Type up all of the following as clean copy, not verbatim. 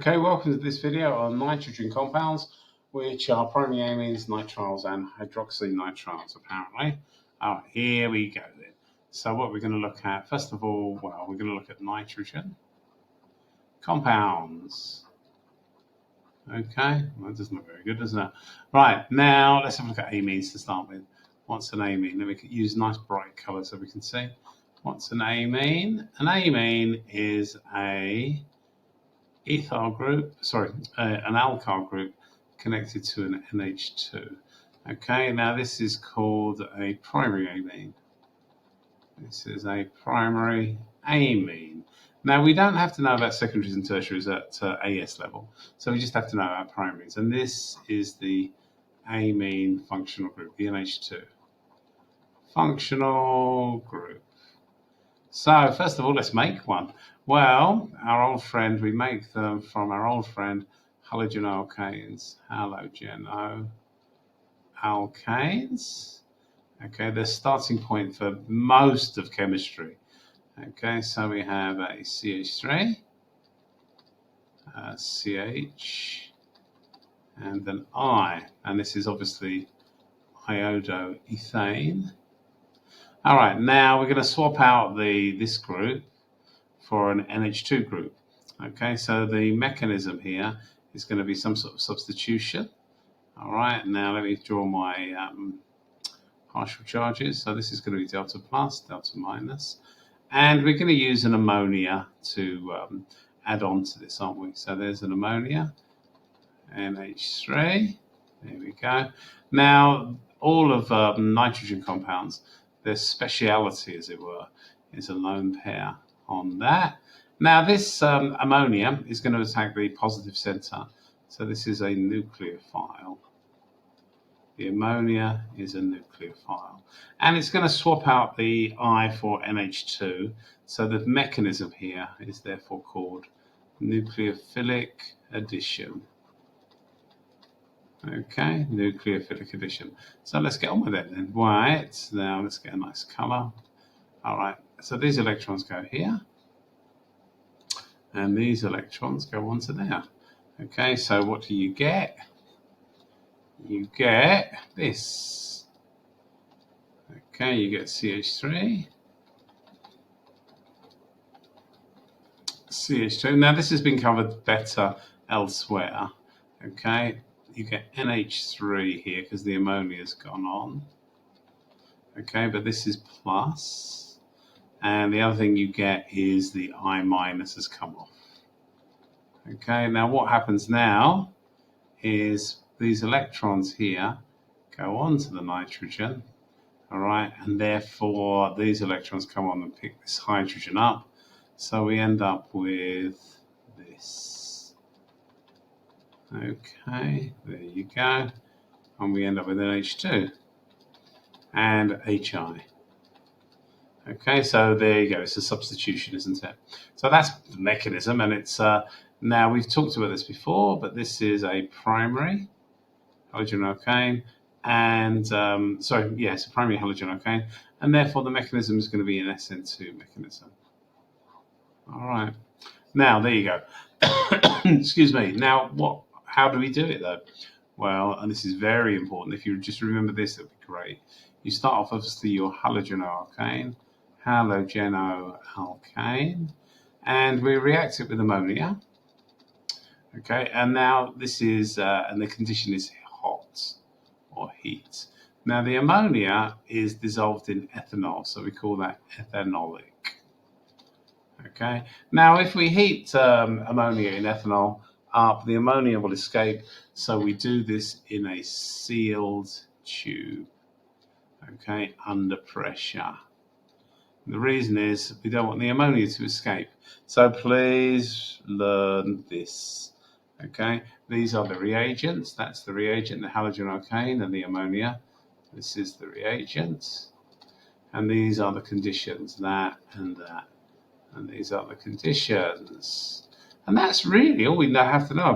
Okay, welcome to this video on nitrogen compounds, which are primary amines, nitriles, and hydroxynitriles, apparently. All right, here we go then. So what we're going to look at, first of all, well, we're going to look at nitrogen compounds. Okay, well, that doesn't look very good, does it? Right, now let's have a look at amines to start with. What's an amine? Then we can use nice bright colours so we can see. What's an amine? An amine is an alkyl group connected to an NH2. Okay, now this is called a primary amine. This is a primary amine. Now we don't have to know about secondaries and tertiaries at AS level, so we just have to know about primaries. And this is the amine functional group, the NH2 functional group. So first of all, let's make one. Well, we make them from our old friend halogenoalkanes. Halogenoalkanes. Okay, the starting point for most of chemistry. Okay, so we have a CH3, a CH, and an I, and this is obviously iodoethane. All right, now we're going to swap out this group for an NH2 group. Okay, so the mechanism here is going to be some sort of substitution. All right, now let me draw my partial charges. So this is going to be delta plus, delta minus. And we're going to use an ammonia to add on to this, aren't we? So there's an ammonia, NH3. There we go. Now, all of nitrogen compounds, their speciality, as it were, is a lone pair on that. Now, this ammonia is going to attack the positive center. So this is a nucleophile. The ammonia is a nucleophile. And it's going to swap out the I for NH2. So the mechanism here is therefore called nucleophilic addition. Okay, nucleophilic addition. So let's get on with it then. Right, now let's get a nice color. All right, so these electrons go here. And these electrons go onto there. Okay, so what do you get? You get this. Okay, you get CH3. CH2. Now this has been covered better elsewhere. Okay, you get NH3 here because the ammonia's gone on. Okay, but this is plus. And the other thing you get is the I minus has come off. Okay, now what happens now is these electrons here go on to the nitrogen, all right, and therefore these electrons come on and pick this hydrogen up. So we end up with this. Okay, there you go. And we end up with NH2 and HI. Okay, so there you go. It's a substitution, isn't it? So that's the mechanism, and it's now we've talked about this before, but this is a primary halogenoalkane, and it's a primary halogenoalkane, and therefore the mechanism is going to be an SN2 mechanism. All right. Now there you go. Excuse me. Now how do we do it though? Well, and this is very important. If you just remember this, that'd be great. You start off obviously your halogenoalkane, and we react it with ammonia. Okay, and now this is, and the condition is hot or heat. Now the ammonia is dissolved in ethanol, so we call that ethanolic. Okay, now if we heat ammonia in ethanol up, the ammonia will escape, so we do this in a sealed tube, okay, under pressure. The reason is we don't want the ammonia to escape. So please learn this. Okay, these are the reagents. That's the reagent, the halogenoalkane and the ammonia. This is the reagent. And these are the conditions, that and that. And these are the conditions. And that's really all we have to know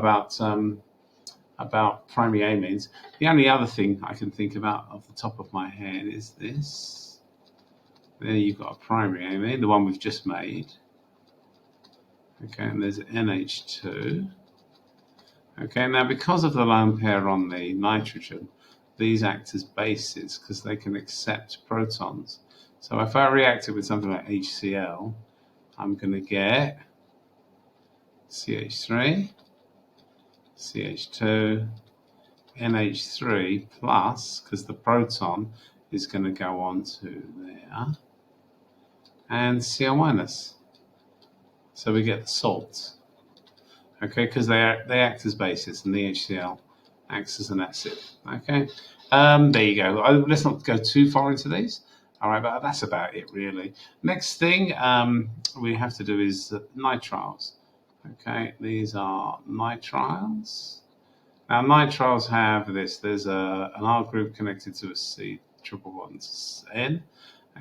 about primary amines. The only other thing I can think about off the top of my head is this. There you've got a primary amine, the one we've just made. Okay, and there's NH2. Okay, now because of the lone pair on the nitrogen, these act as bases because they can accept protons. So if I react it with something like HCl, I'm going to get CH3, CH2, NH3 plus, because the proton is going to go on to there, and Cl minus. So we get the salt. Okay, because they act as bases, and the HCl acts as an acid. Okay, there you go. Let's not go too far into these. All right, but that's about it, really. Next thing we have to do is nitriles. Okay, these are nitriles. Now, nitriles have this. There's an R group connected to a C triple bond N.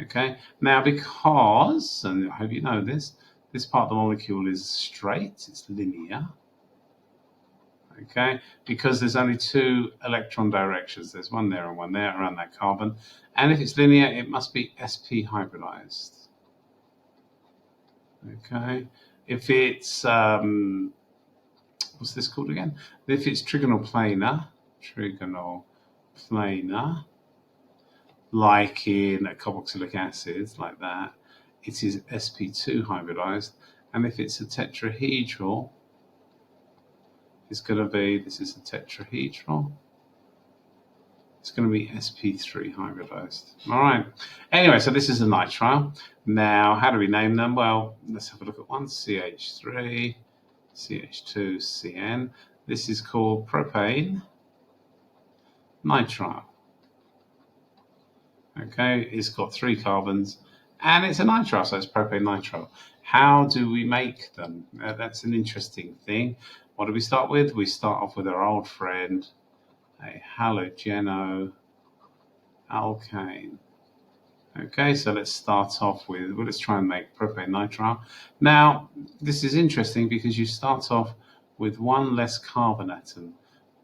Okay, now because, and I hope you know this part of the molecule is straight, it's linear. Okay, because there's only two electron directions. There's one there and one there around that carbon. And if it's linear, it must be sp hybridized. Okay, if it's, what's this called again? If it's trigonal planar, like in a carboxylic acid, like that, it is sp2 hybridized. And if it's a tetrahedral, it's going to be, this is a tetrahedral, it's going to be sp3 hybridized. All right. Anyway, so this is a nitrile. Now, how do we name them? Well, let's have a look at one. CH3, CH2, CN. This is called propane nitrile. Okay, it's got 3 carbons, and it's a nitrile, so it's propane nitrile. How do we make them? That's an interesting thing. What do we start with? We start off with our old friend, a halogenoalkane. Okay, so let's start off with, well, let's try and make propane nitrile. Now, this is interesting because you start off with one less carbon atom.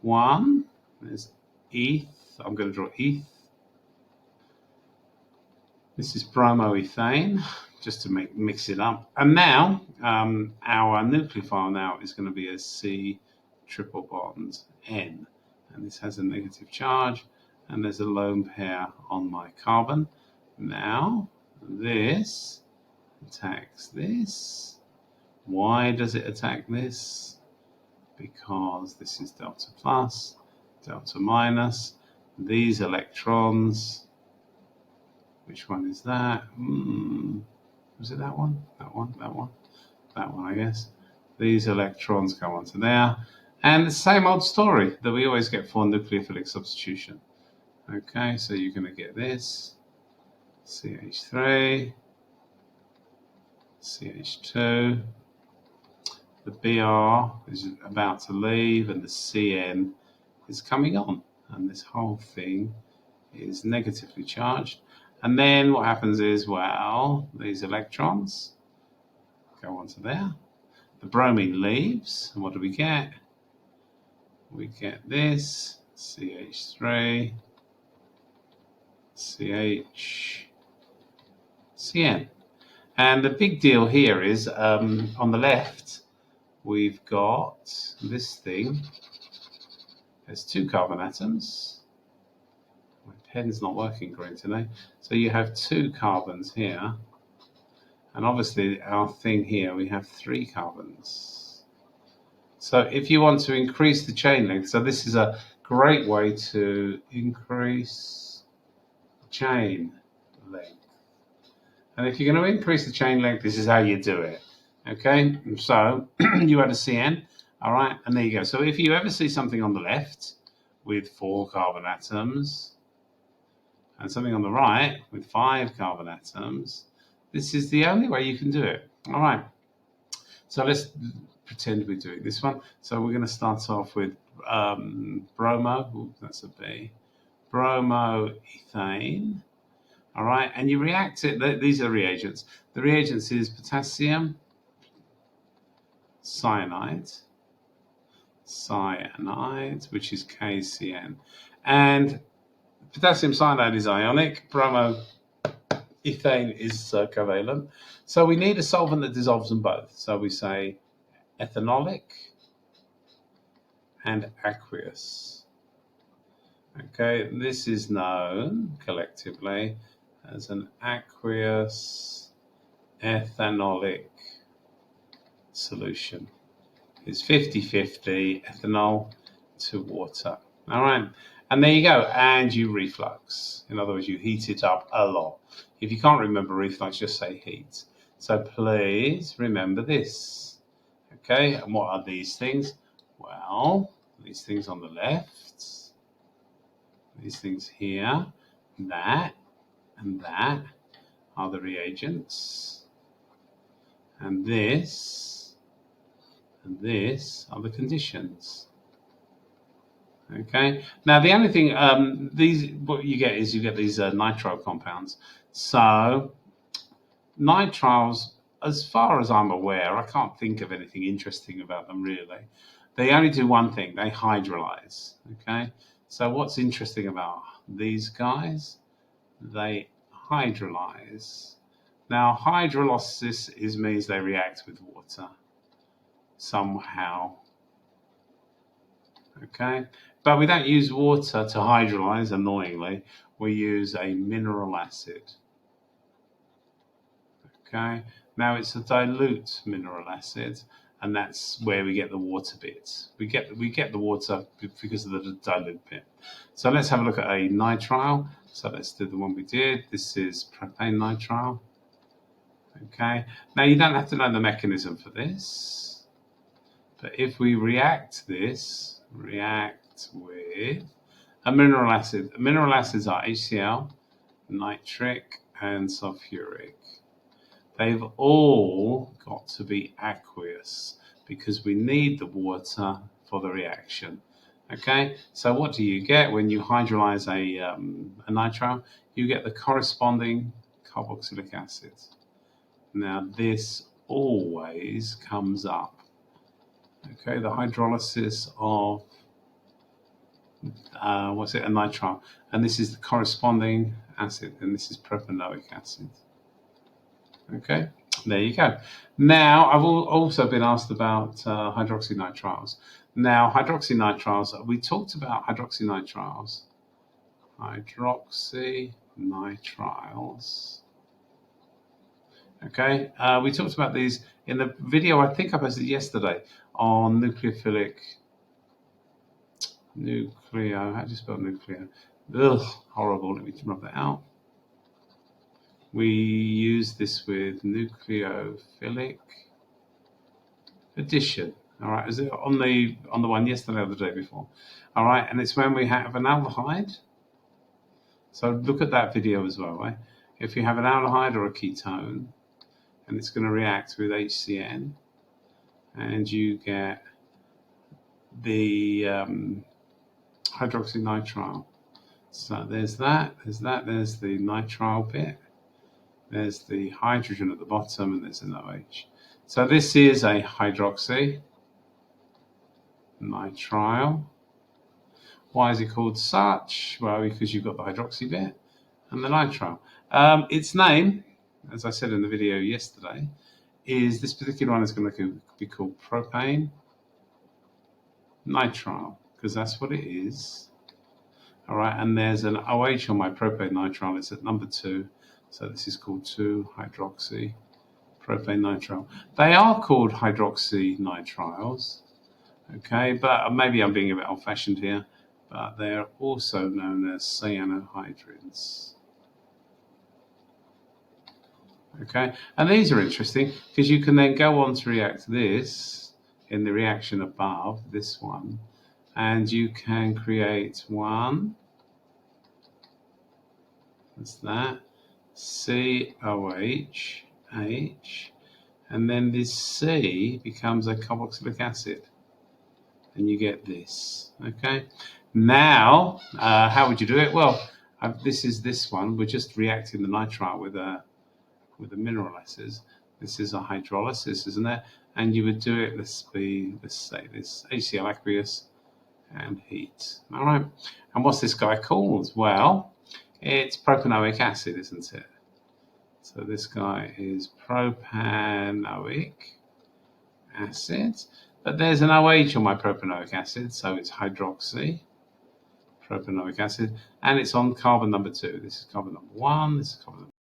One, there's eth, I'm going to draw eth. This is bromoethane, just to mix it up. And now, our nucleophile now is going to be a C triple bond N. And this has a negative charge, and there's a lone pair on my carbon. Now, this attacks this. Why does it attack this? Because this is delta plus, delta minus. These electrons, which one is that? Was it that one? That one, that one, that one, I guess. These electrons go onto there. And the same old story that we always get for nucleophilic substitution. Okay, so you're going to get this. CH3, CH2. The Br is about to leave, and the Cn is coming on. And this whole thing is negatively charged. And then what happens is, well, these electrons go onto there. The bromine leaves, and what do we get? We get this, CH3, CH, Cn. And the big deal here is, on the left, we've got this thing. There's 2 carbon atoms. My pen's not working great today. So you have 2 carbons here. And obviously our thing here, we have 3 carbons. So if you want to increase the chain length, so this is a great way to increase chain length. And if you're going to increase the chain length, this is how you do it. Okay, so you add a CN, all right, and there you go. So if you ever see something on the left with 4 carbon atoms and something on the right with 5 carbon atoms, this is the only way you can do it. All right, so let's pretend we're doing this one. So we're going to start off with bromo, ooh, that's a B, bromoethane. All right, and you react it, these are reagents. The reagents is potassium cyanide, which is KCN. And potassium cyanide is ionic, bromoethane is covalent. So we need a solvent that dissolves them both. So we say ethanolic and aqueous. Okay, this is known collectively as an aqueous ethanolic solution. It's 50-50 ethanol to water. All right, and there you go. And you reflux. In other words, you heat it up a lot. If you can't remember reflux, just say heat. So please remember this. Okay, and what are these things? Well, these things on the left, these things here, that and that are the reagents, and this are the conditions. Okay. Now the only thing what you get is these nitrile compounds. So nitriles, as far as I'm aware, I can't think of anything interesting about them really. They only do one thing: they hydrolyze. Okay. So what's interesting about these guys? They hydrolyze. Now hydrolysis means they react with water somehow. Okay, but we don't use water to hydrolyze, annoyingly. We use a mineral acid. Okay, now it's a dilute mineral acid, and that's where we get the water bit. We get the water because of the dilute bit. So let's have a look at a nitrile. So let's do the one we did. This is propane nitrile. Okay, now you don't have to know the mechanism for this, but if we react with a mineral acid. Mineral acids are HCl, nitric, and sulfuric. They've all got to be aqueous because we need the water for the reaction. Okay, so what do you get when you hydrolyze a nitrile? You get the corresponding carboxylic acid. Now this always comes up. Okay, the hydrolysis of a nitrile, and this is the corresponding acid, and this is propanoic acid. Okay, there you go. Now I've also been asked about hydroxynitriles. Now hydroxynitriles, we talked about hydroxynitriles. Okay, we talked about these in the video I think I posted yesterday on nucleophilic. How do you spell nucleo? Ugh, horrible. Let me rub that out. We use this with nucleophilic addition. All right, is it on the one yesterday or the day before? All right, and it's when we have an aldehyde. So look at that video as well. Right? If you have an aldehyde or a ketone, and it's going to react with HCN, and you get the hydroxynitrile. So there's the nitrile bit. There's the hydrogen at the bottom, and there's an OH. So this is a hydroxy nitrile. Why is it called such? Well, because you've got the hydroxy bit and the nitrile. Its name, as I said in the video yesterday, is this particular one is going to be called propane nitrile, because that's what it is. All right, and there's an OH on my propane nitrile. It's at number 2. So this is called 2-hydroxy propane nitrile. They are called hydroxynitriles, okay, but maybe I'm being a bit old-fashioned here, but they're also known as cyanohydrins. Okay, and these are interesting because you can then go on to react this in the reaction above, this one, and you can create one, that's that, COH, H, and then this C becomes a carboxylic acid, and you get this. Okay. Now, how would you do it? Well, this is this one. We're just reacting the nitrile with a mineral acid. This is a hydrolysis, isn't it? And you would do it. Let's say this HCl aqueous and heat. All right. And what's this guy called? Well, it's propanoic acid, isn't it? So this guy is propanoic acid. But there's an OH on my propanoic acid, so it's hydroxy propanoic acid, and it's on carbon number 2. This is carbon number 1, this is carbon number